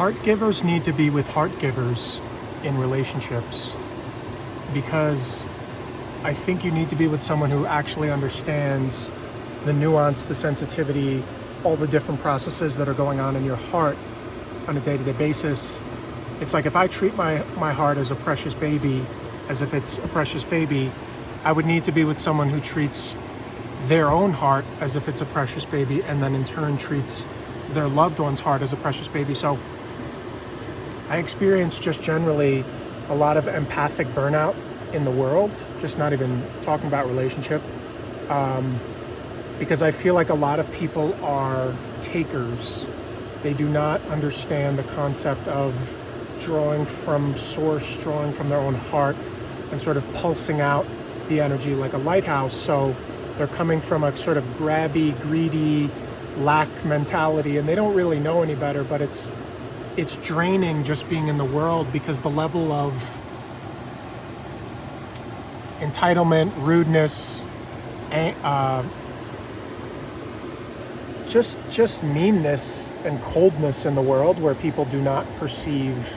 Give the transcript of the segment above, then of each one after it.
Heart givers need to be with heart givers in relationships, because I think you need to be with someone who actually understands the nuance, the sensitivity, all the different processes that are going on in your heart on a day-to-day basis. It's like if I treat my heart as a precious baby, as if it's a precious baby, I would need to be with someone who treats their own heart as if it's a precious baby, and then in turn treats their loved one's heart as a precious baby. So I experience just generally a lot of empathic burnout in the world, just not even talking about relationship, because I feel like a lot of people are takers. They do not understand the concept of drawing from source, drawing from their own heart, and sort of pulsing out the energy like a lighthouse. So they're coming from a sort of grabby, greedy, lack mentality, and they don't really know any better, but it's draining just being in the world, because the level of entitlement, rudeness, just meanness and coldness in the world, where people do not perceive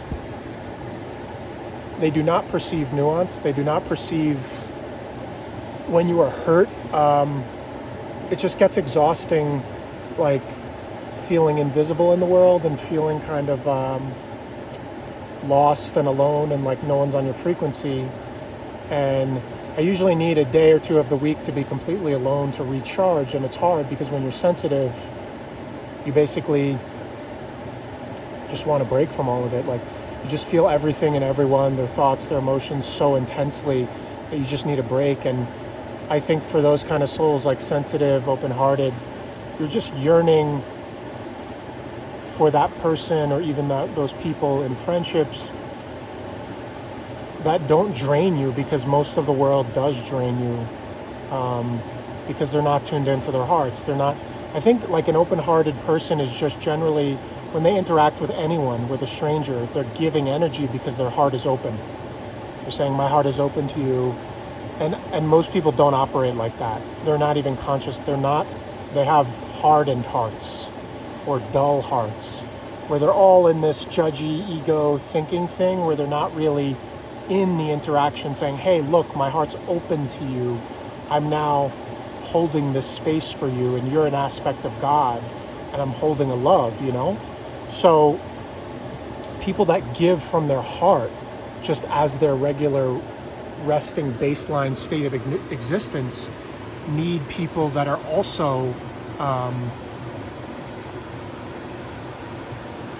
nuance, they do not perceive when you are hurt. It just gets exhausting, like feeling invisible in the world and feeling kind of lost and alone, and like no one's on your frequency. And I usually need a day or two of the week to be completely alone to recharge, and it's hard because when you're sensitive, you basically just want to break from all of it. Like you just feel everything and everyone, their thoughts, their emotions so intensely that you just need a break. And I think for those kind of souls, like sensitive, open-hearted, you're just yearning for that person, or even those people in friendships that don't drain you, because most of the world does drain you, because they're not tuned into their hearts. They're not, I think like an open-hearted person is just generally, when they interact with anyone, with a stranger, they're giving energy because their heart is open. They're saying, my heart is open to you. And most people don't operate like that. They're not even conscious. They have hardened hearts or dull hearts, where they're all in this judgy ego thinking thing, where they're not really in the interaction saying, hey, look, my heart's open to you. I'm now holding this space for you, and you're an aspect of God, and I'm holding a love, So people that give from their heart just as their regular resting baseline state of existence need people that are also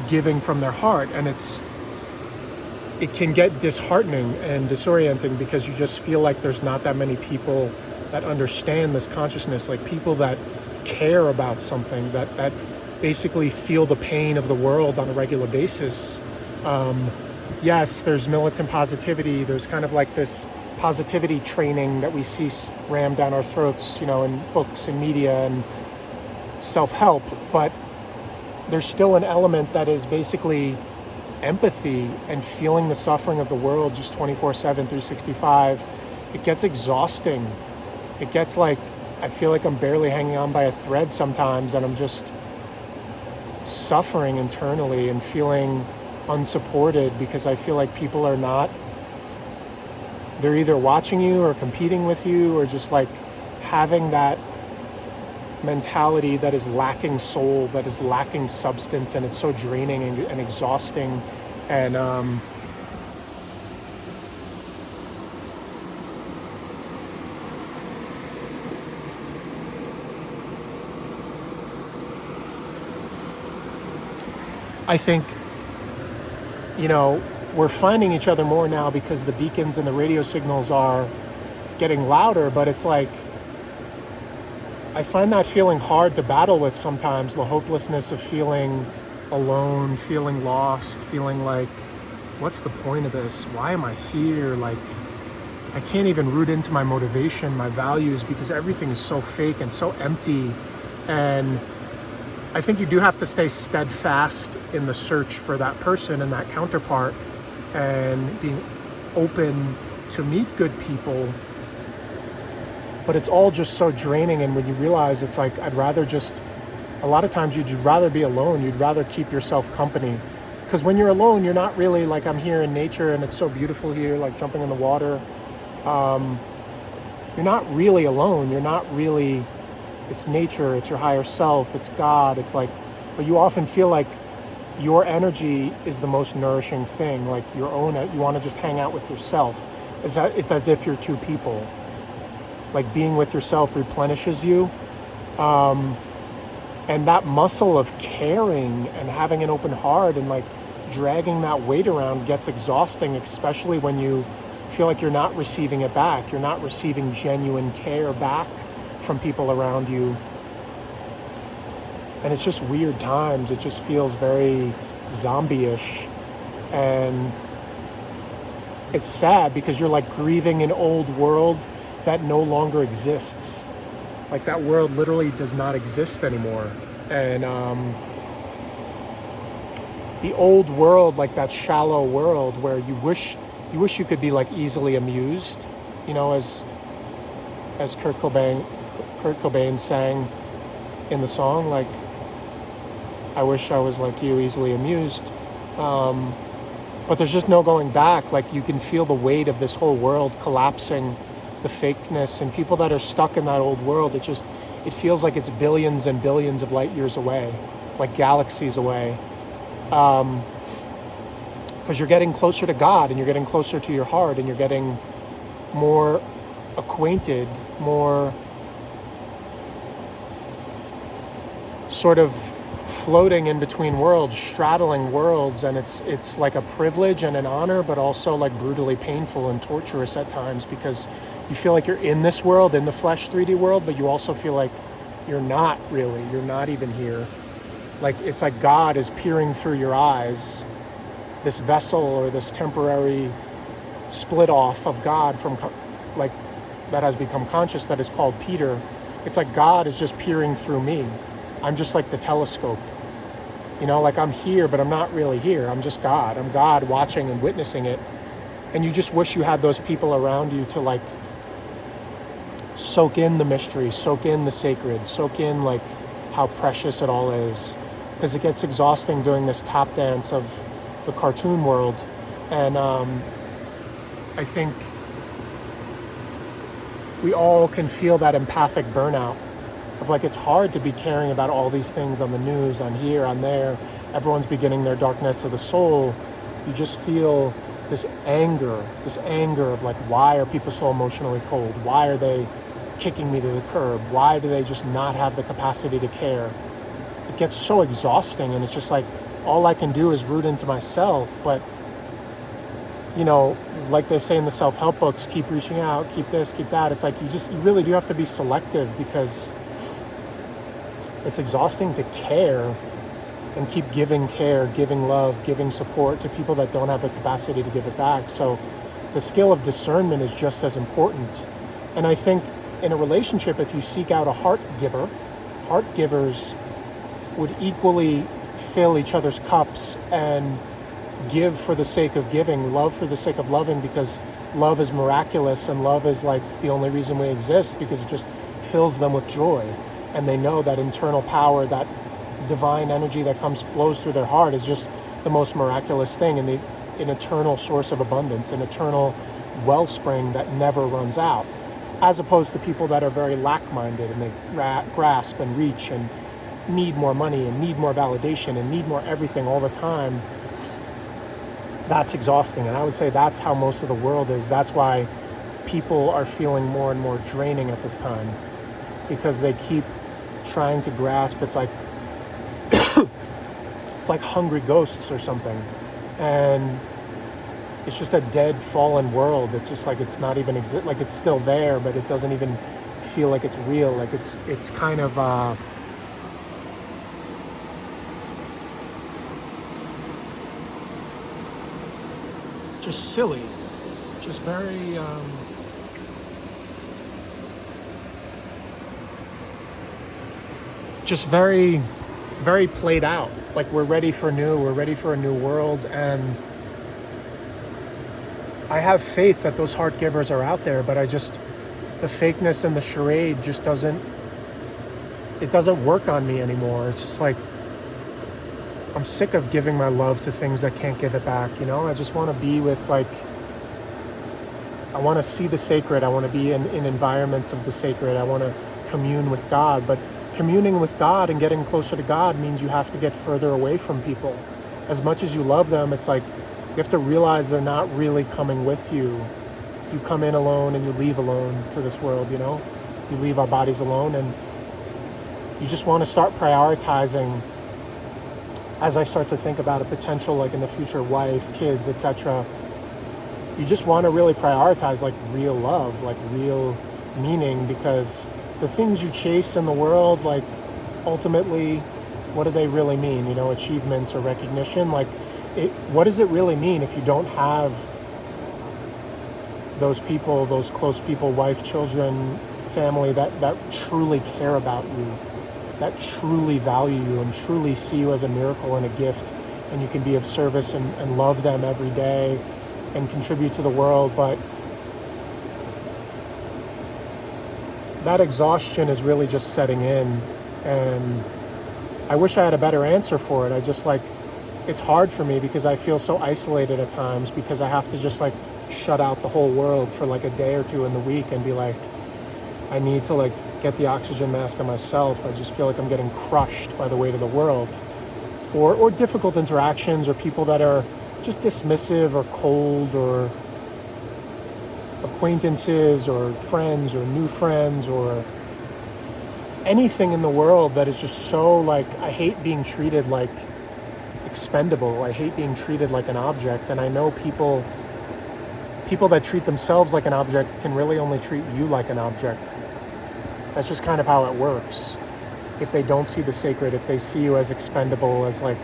giving from their heart. And it can get disheartening and disorienting, because you just feel like there's not that many people that understand this consciousness, like people that care about something, that basically feel the pain of the world on a regular basis. Yes, there's militant positivity. There's kind of like this positivity training that we see rammed down our throats, in books and media and self-help. But there's still an element that is basically empathy and feeling the suffering of the world just 24/7, 365. It gets exhausting. It gets like, I feel like I'm barely hanging on by a thread sometimes, and I'm just suffering internally and feeling unsupported, because I feel like people are not, they're either watching you or competing with you, or just like having that mentality that is lacking soul, that is lacking substance, and it's so draining and exhausting. And I think, we're finding each other more now because the beacons and the radio signals are getting louder, but it's like, I find that feeling hard to battle with sometimes, the hopelessness of feeling alone, feeling lost, feeling like, what's the point of this? Why am I here? Like, I can't even root into my motivation, my values, because everything is so fake and so empty. And I think you do have to stay steadfast in the search for that person and that counterpart, and being open to meet good people. But it's all just so draining, and when you realize, it's like, a lot of times you'd rather be alone. You'd rather keep yourself company, because when you're alone, you're not really like, I'm here in nature and it's so beautiful here, like jumping in the water. You're not really alone. You're not really, it's nature, it's your higher self, it's God. It's like, but you often feel like your energy is the most nourishing thing, like your own, you want to just hang out with yourself. It's as if you're two people. Like being with yourself replenishes you. And that muscle of caring and having an open heart and like dragging that weight around gets exhausting, especially when you feel like you're not receiving it back. You're not receiving genuine care back from people around you. And it's just weird times. It just feels very zombie-ish. And it's sad because you're like grieving an old world that no longer exists. Like that world literally does not exist anymore. And the old world, like that shallow world where you wish you could be like easily amused, you know, as Kurt Cobain sang in the song, like, I wish I was like you, easily amused. But there's just no going back. Like you can feel the weight of this whole world collapsing, the fakeness, and people that are stuck in that old world, it feels like it's billions and billions of light years away, like galaxies away. Because you're getting closer to God and you're getting closer to your heart and you're getting more acquainted, more sort of floating in between worlds, straddling worlds, and it's like a privilege and an honor, but also like brutally painful and torturous at times, because you feel like you're in this world, in the flesh 3D world, but you also feel like you're not really, you're not even here. Like it's like God is peering through your eyes, this vessel or this temporary split off of God from like that has become conscious, that is called Peter. It's like God is just peering through me. I'm just like the telescope. You know, like I'm here, but I'm not really here. I'm just God. I'm God watching and witnessing it. And you just wish you had those people around you to like soak in the mystery, soak in the sacred, soak in like how precious it all is. Because it gets exhausting doing this tap dance of the cartoon world. And I think we all can feel that empathic burnout of like, it's hard to be caring about all these things on the news, on here, on there. Everyone's beginning their dark nights of the soul. You just feel this anger of like, why are people so emotionally cold? Why are they kicking me to the curb? Why do they just not have the capacity to care? It gets so exhausting, and it's just like, all I can do is root into myself. But, you know, like they say in the self-help books, keep reaching out, keep this, keep that. It's like, you really do have to be selective, because it's exhausting to care and keep giving care, giving love, giving support to people that don't have the capacity to give it back. So the skill of discernment is just as important. And I think in a relationship, if you seek out a heart giver, heart givers would equally fill each other's cups and give for the sake of giving, love for the sake of loving, because love is miraculous and love is like the only reason we exist, because it just fills them with joy. And they know that internal power, that divine energy that flows through their heart is just the most miraculous thing, and an eternal source of abundance, an eternal wellspring that never runs out, as opposed to people that are very lack-minded and they grasp and reach and need more money and need more validation and need more everything all the time. That's exhausting. And I would say that's how most of the world is. That's why people are feeling more and more draining at this time, because they keep trying to grasp. It's like it's like hungry ghosts or something, and it's just a dead, fallen world. It's just like, it's not even like it's still there, but it doesn't even feel like it's real. Like it's kind of just silly, just very just very, very played out. Like we're ready for a new world. And I have faith that those heart givers are out there, but the fakeness and the charade just doesn't work on me anymore. It's just like, I'm sick of giving my love to things that can't give it back, you know? I just want to be with, like, I want to see the sacred. I want to be in environments of the sacred. I want to commune with God. But communing with God and getting closer to God means you have to get further away from people. As much as you love them, it's like you have to realize they're not really coming with you. You come in alone and you leave alone to this world, you know? You leave our bodies alone, and you just want to start prioritizing. As I start to think about a potential, like in the future, wife, kids, etc., you just want to really prioritize like real love, like real meaning, because the things you chase in the world, like ultimately, what do they really mean? You know, achievements or recognition, like what does it really mean if you don't have those people, those close people, wife, children, family that truly care about you, that truly value you and truly see you as a miracle and a gift, and you can be of service and love them every day and contribute to the world. But that exhaustion is really just setting in, and I wish I had a better answer for it. I just like, it's hard for me because I feel so isolated at times, because I have to just like shut out the whole world for like a day or two in the week and be like, I need to like get the oxygen mask on myself. I just feel like I'm getting crushed by the weight of the world, or difficult interactions, or people that are just dismissive or cold, or acquaintances or friends or new friends, or anything in the world that is just so like, I hate being treated like expendable. I hate being treated like an object. And I know people that treat themselves like an object can really only treat you like an object. That's just kind of how it works. If they don't see the sacred, if they see you as expendable, as like,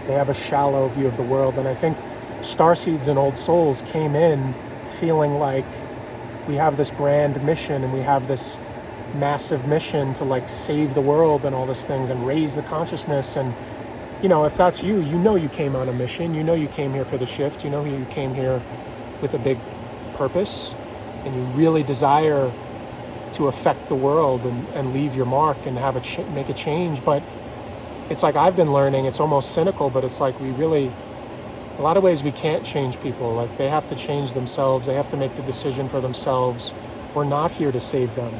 they have a shallow view of the world. And I think starseeds and old souls came in feeling like we have this grand mission and we have this massive mission to like save the world and all these things and raise the consciousness. And you know, if that's you, you know you came on a mission, you know you came here for the shift, you know you came here with a big purpose, and you really desire to affect the world and leave your mark and have make a change. But it's like, I've been learning, it's almost cynical, but it's like, we really, a lot of ways we can't change people. Like, they have to change themselves. They have to make the decision for themselves. We're not here to save them.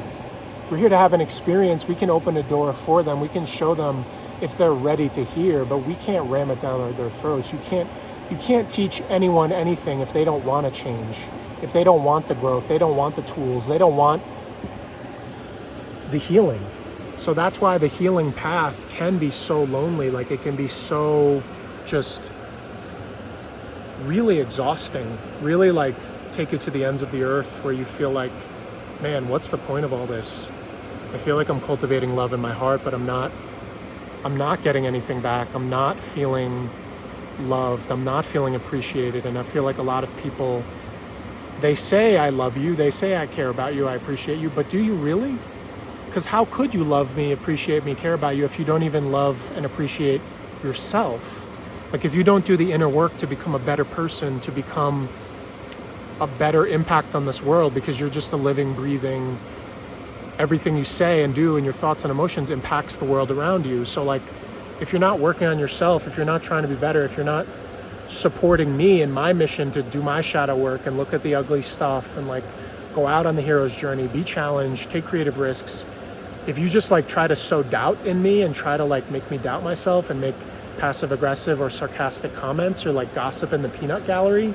We're here to have an experience. We can open a door for them. We can show them if they're ready to hear, but we can't ram it down their throats. You can't teach anyone anything if they don't want to change, if they don't want the growth, they don't want the tools, they don't want the healing. So that's why the healing path can be so lonely. Like, it can be so just really exhausting, really like take you to the ends of the earth, where you feel like, man, what's the point of all this? I feel like I'm cultivating love in my heart, but I'm not getting anything back. I'm not feeling loved. I'm not feeling appreciated. And I feel like a lot of people, they say, I love you. They say, I care about you. I appreciate you. But do you really? Because how could you love me, appreciate me, care about you if you don't even love and appreciate yourself? Like, if you don't do the inner work to become a better person, to become a better impact on this world, because you're just a living, breathing, everything you say and do and your thoughts and emotions impacts the world around you. So like, if you're not working on yourself, if you're not trying to be better, if you're not supporting me in my mission to do my shadow work and look at the ugly stuff and like go out on the hero's journey, be challenged, take creative risks, if you just like try to sow doubt in me and try to like make me doubt myself and make passive aggressive or sarcastic comments or like gossip in the peanut gallery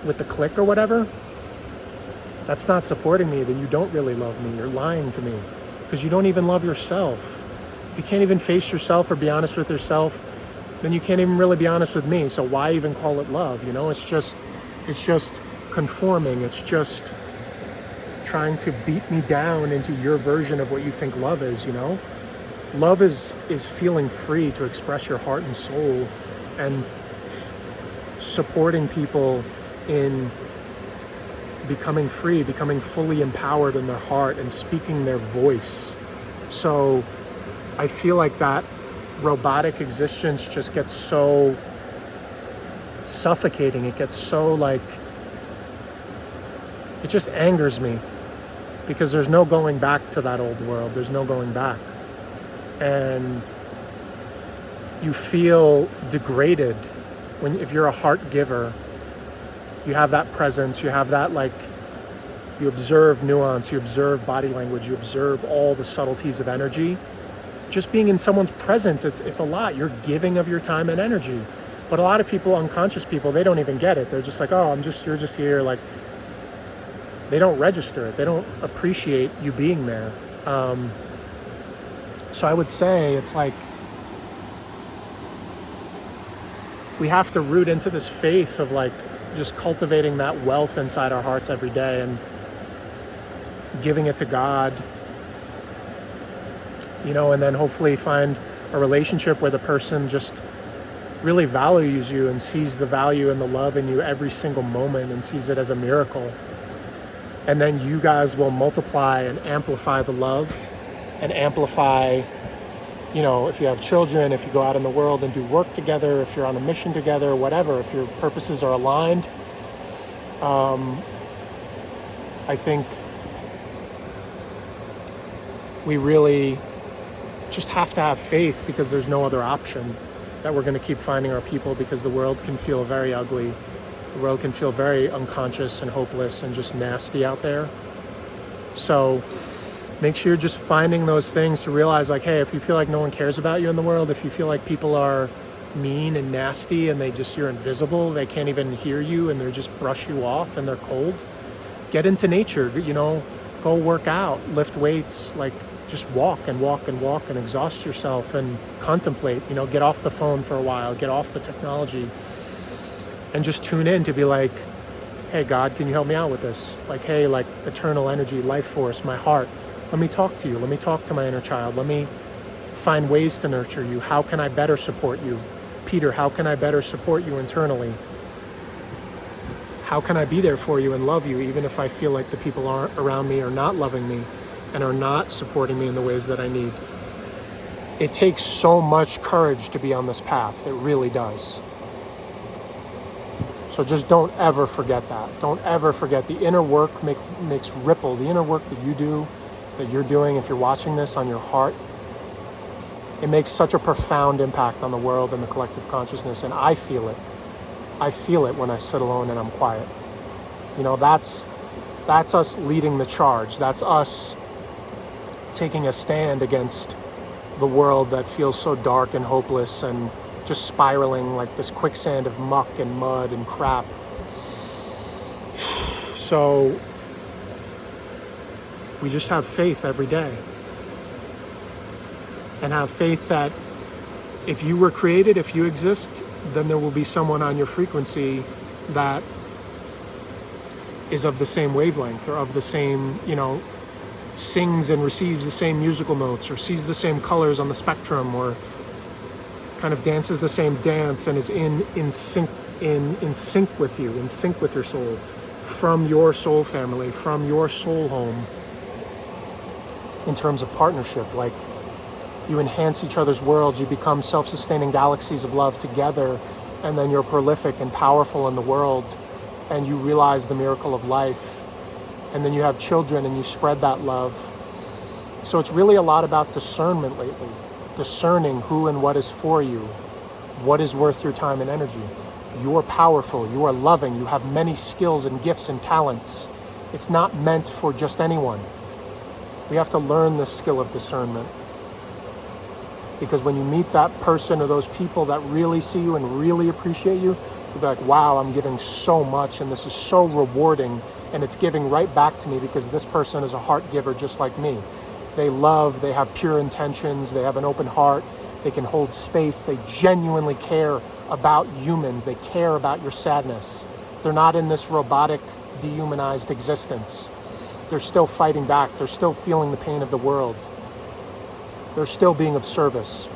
with the clique or whatever, that's not supporting me. Then you don't really love me. You're lying to me, because you don't even love yourself. If you can't even face yourself or be honest with yourself, then you can't even really be honest with me. So why even call it love? You know, it's just conforming. It's just trying to beat me down into your version of what you think love is, you know? Love is feeling free to express your heart and soul, and supporting people in becoming free, becoming fully empowered in their heart and speaking their voice. So I feel like that robotic existence just gets so suffocating. It gets so like, it just angers me, because there's no going back to that old world. There's no going back. And you feel degraded if you're a heart giver. You have that presence, you have that, like, you observe nuance, you observe body language, you observe all the subtleties of energy. Just being in someone's presence, it's a lot. You're giving of your time and energy. But a lot of people, unconscious people, they don't even get it. They're just like, oh, you're just here. Like, they don't register it. They don't appreciate you being there. So I would say it's like, we have to root into this faith of, like, just cultivating that wealth inside our hearts every day and giving it to God, and then hopefully find a relationship where the person just really values you and sees the value and the love in you every single moment and sees it as a miracle. And then you guys will multiply and amplify the love and amplify, if you have children, if you go out in the world and do work together, if you're on a mission together, whatever, if your purposes are aligned. I think we really just have to have faith, because there's no other option, that we're going to keep finding our people, because the world can feel very ugly. The world can feel very unconscious and hopeless and just nasty out there. So make sure you're just finding those things to realize, like, hey, if you feel like no one cares about you in the world, if you feel like people are mean and nasty and you're invisible, they can't even hear you and they just brush you off and they're cold, get into nature, go work out, lift weights, like, just walk and walk and walk and exhaust yourself and contemplate, get off the phone for a while, get off the technology and just tune in to be like, hey, God, can you help me out with this? Like, hey, like, eternal energy, life force, my heart, let me talk to you. Let me talk to my inner child. Let me find ways to nurture you. How can I better support you? Peter, how can I better support you internally? How can I be there for you and love you, even if I feel like the people around me are not loving me and are not supporting me in the ways that I need? It takes so much courage to be on this path. It really does. So just don't ever forget that. Don't ever forget the inner work makes ripple. The inner work that you do, that you're doing, if you're watching this, on your heart, it makes such a profound impact on the world and the collective consciousness. And I feel it. I feel it when I sit alone and I'm quiet. That's us leading the charge. That's us taking a stand against the world that feels so dark and hopeless and just spiraling like this quicksand of muck and mud and crap. So we just have faith every day. And have faith that if you were created, if you exist, then there will be someone on your frequency that is of the same wavelength or of the same, sings and receives the same musical notes or sees the same colors on the spectrum or kind of dances the same dance and is in sync with you, in sync with your soul, from your soul family, from your soul home, in terms of partnership. Like, you enhance each other's worlds, you become self-sustaining galaxies of love together, and then you're prolific and powerful in the world, and you realize the miracle of life, and then you have children and you spread that love. So it's really a lot about discernment lately, discerning who and what is for you, what is worth your time and energy. You're powerful, you are loving, you have many skills and gifts and talents. It's not meant for just anyone. We have to learn the skill of discernment. Because when you meet that person or those people that really see you and really appreciate you, you'll be like, wow, I'm giving so much and this is so rewarding and it's giving right back to me because this person is a heart giver just like me. They love, they have pure intentions, they have an open heart, they can hold space, they genuinely care about humans, they care about your sadness. They're not in this robotic, dehumanized existence. They're still fighting back, they're still feeling the pain of the world. They're still being of service.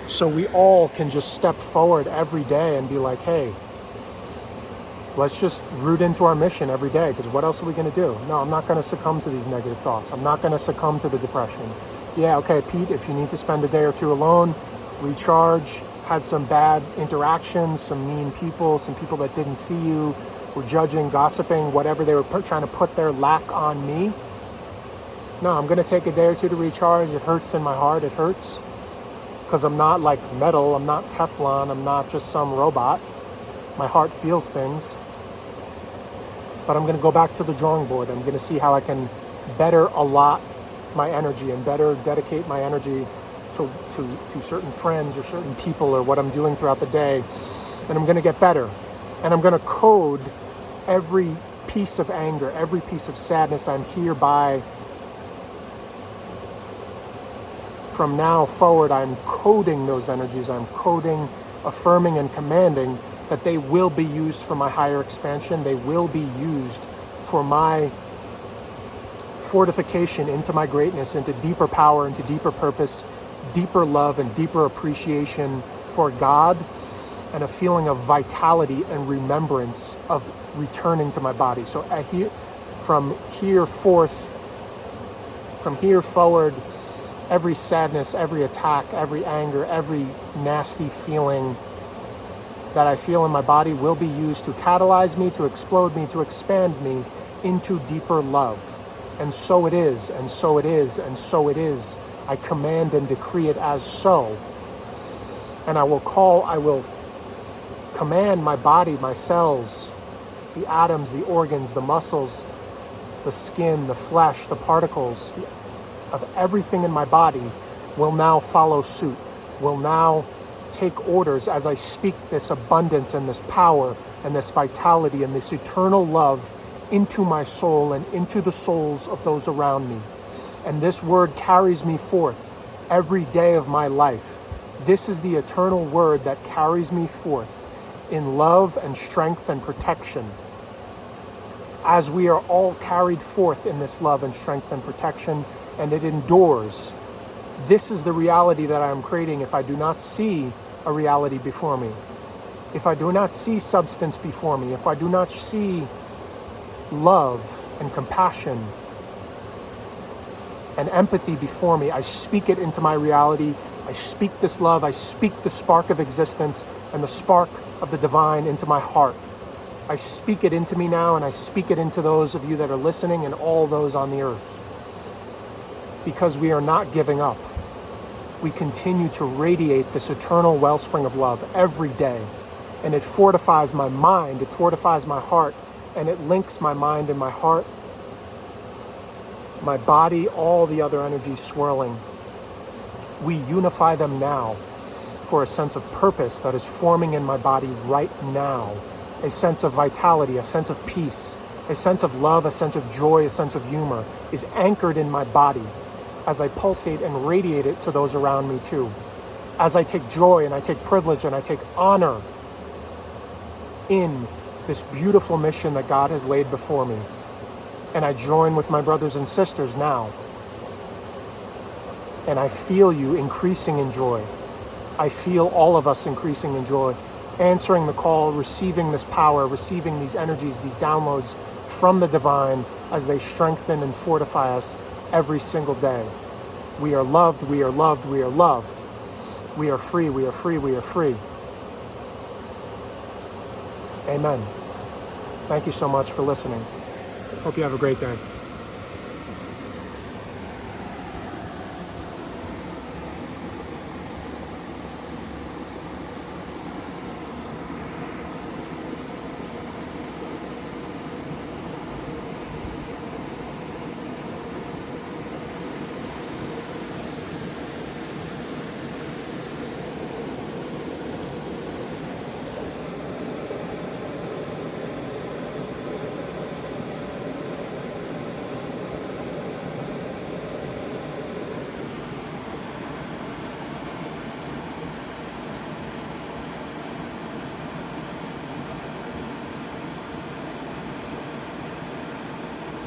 So we all can just step forward every day and be like, hey, let's just root into our mission every day, because what else are we going to do? No, I'm not going to succumb to these negative thoughts. I'm not going to succumb to the depression. Yeah, okay, Pete, if you need to spend a day or two alone, recharge, had some bad interactions, some mean people, some people that didn't see you, were judging, gossiping, whatever they were trying to put their lack on me. No, I'm going to take a day or two to recharge. It hurts in my heart. It hurts because I'm not like metal. I'm not Teflon. I'm not just some robot. My heart feels things. But I'm going to go back to the drawing board. I'm going to see how I can better allot my energy and better dedicate my energy to certain friends or certain people or what I'm doing throughout the day. And I'm going to get better. And I'm going to code every piece of anger, every piece of sadness. I'm hereby, from now forward, I'm coding those energies. I'm coding, affirming, and commanding that they will be used for my higher expansion. They will be used for my fortification into my greatness, into deeper power, into deeper purpose, deeper love, and deeper appreciation for God, and a feeling of vitality and remembrance of returning to my body. So from here forward, every sadness, every attack, every anger, every nasty feeling that I feel in my body will be used to catalyze me, to explode me, to expand me into deeper love. And so it is, and so it is, and so it is. I command and decree it as so. And I will command my body, my cells, the atoms, the organs, the muscles, the skin, the flesh, the particles of everything in my body will now follow suit, will now take orders as I speak this abundance and this power and this vitality and this eternal love into my soul and into the souls of those around me. And this word carries me forth every day of my life. This is the eternal word that carries me forth in love and strength and protection. As we are all carried forth in this love and strength and protection, and it endures. This is the reality that I am creating if I do not see a reality before me. If I do not see substance before me, if I do not see love and compassion and empathy before me, I speak it into my reality. I speak this love. I speak the spark of existence and the spark of the divine into my heart. I speak it into me now, and I speak it into those of you that are listening and all those on the earth. Because we are not giving up. We continue to radiate this eternal wellspring of love every day. And it fortifies my mind, it fortifies my heart, and it links my mind and my heart, my body, all the other energies swirling. We unify them now for a sense of purpose that is forming in my body right now. A sense of vitality, a sense of peace, a sense of love, a sense of joy, a sense of humor is anchored in my body as I pulsate and radiate it to those around me too. As I take joy and I take privilege and I take honor in this beautiful mission that God has laid before me. And I join with my brothers and sisters now. And I feel you increasing in joy. I feel all of us increasing in joy, answering the call, receiving this power, receiving these energies, these downloads from the divine as they strengthen and fortify us every single day. We are loved, we are loved, we are loved. We are free, we are free, we are free. Amen. Thank you so much for listening. Hope you have a great day.